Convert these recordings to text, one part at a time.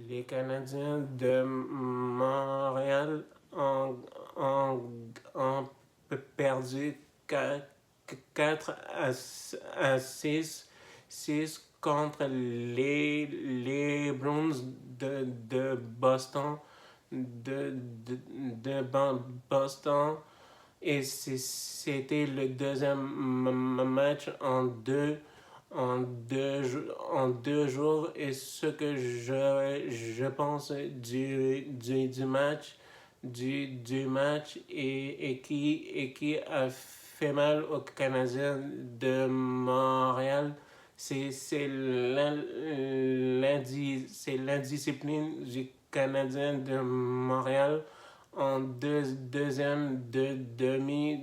Les Canadiens de Montréal ont perdu 4-6 contre les Bruins de Boston. De Boston. Et c'était le deuxième match en deux jours. Et ce que je pense du match, et qui a fait mal aux Canadiens de Montréal, c'est l'indiscipline du Canadien de Montréal en deuxième demi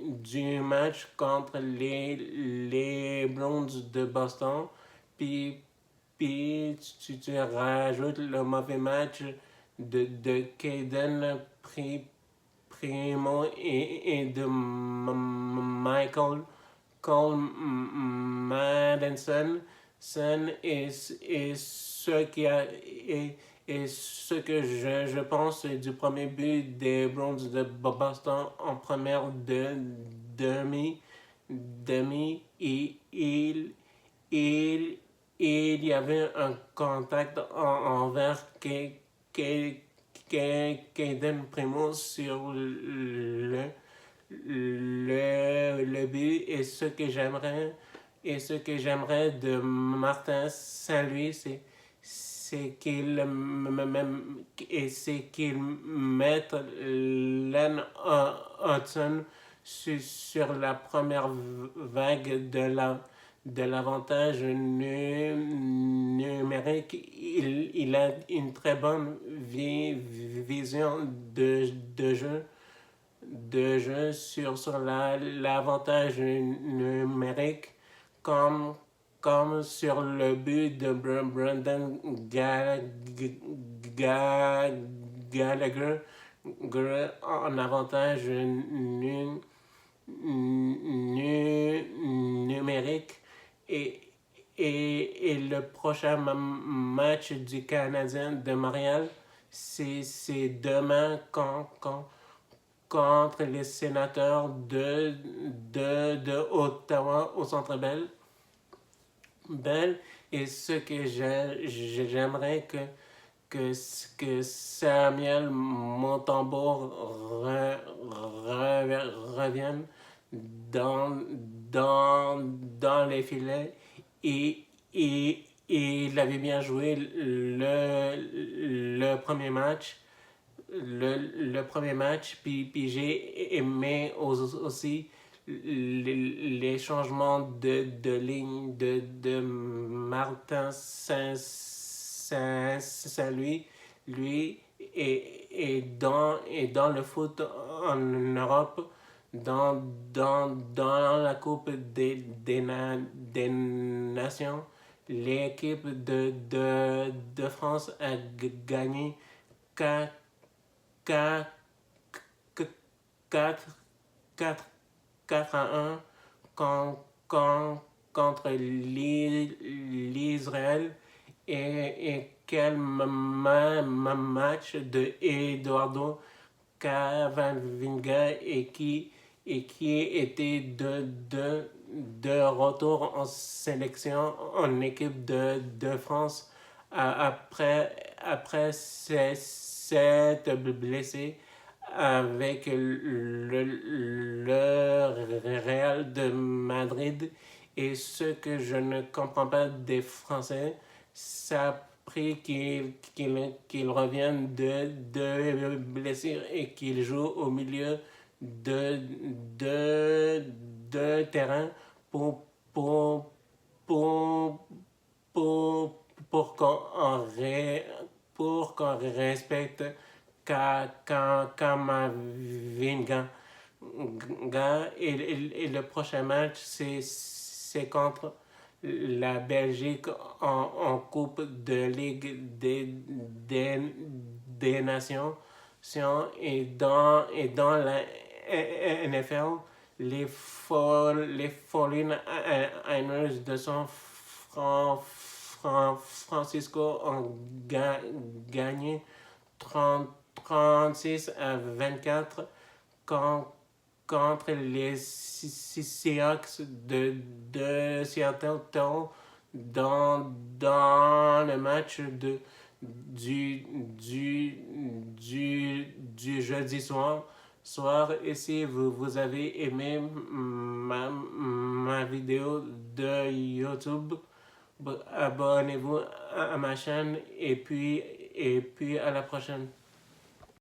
du match contre les Browns de Boston. Puis, tu rajoutes le mauvais match de Caden Primo et de Michael Cole Madison. Et ce qui a et ce que je pense du premier but des Browns de Boston en première demi il y avait un contact envers Caden Primo sur le but. Et ce que j'aimerais de Martin Saint-Louis, c'est qu'il mette Len Hudson sur la première vague de l'avantage numérique. Il a une très bonne vision de jeu sur l'avantage numérique, comme sur le but de Brendan Gallagher en avantage numérique. Et le prochain match du Canadien de Montréal, c'est demain contre les sénateurs de Ottawa au Centre Bell. Et ce que j'aimerais que Samuel Montembeault revienne dans les filets. Il avait bien joué le premier match. Le premier match, puis j'ai aimé aussi les changements de ligne de Martin Saint-Louis. Lui et dans le foot en Europe, dans la Coupe des Nations, l'équipe de France a gagné 4 4-1 contre l'Israël. Et quel match de Eduardo Camavinga et qui était de retour en sélection en équipe de France après s'être blessé avec le Real de Madrid. Et ce que je ne comprends pas des Français, ça a pris qu'il revienne de blessure et qu'il joue au milieu de terrain pour, pour, pour, pour qu'on respecte Kamavinga. Et le prochain match, c'est contre la Belgique en Coupe de Ligue des Nations. Et dans la NFL, les 49ers de San Francisco ont gagné 36-24 contre les Seahawks de Seattle dans le match du jeudi soir. Et si vous avez aimé ma vidéo de YouTube, abonnez-vous à ma chaîne et puis à la prochaine.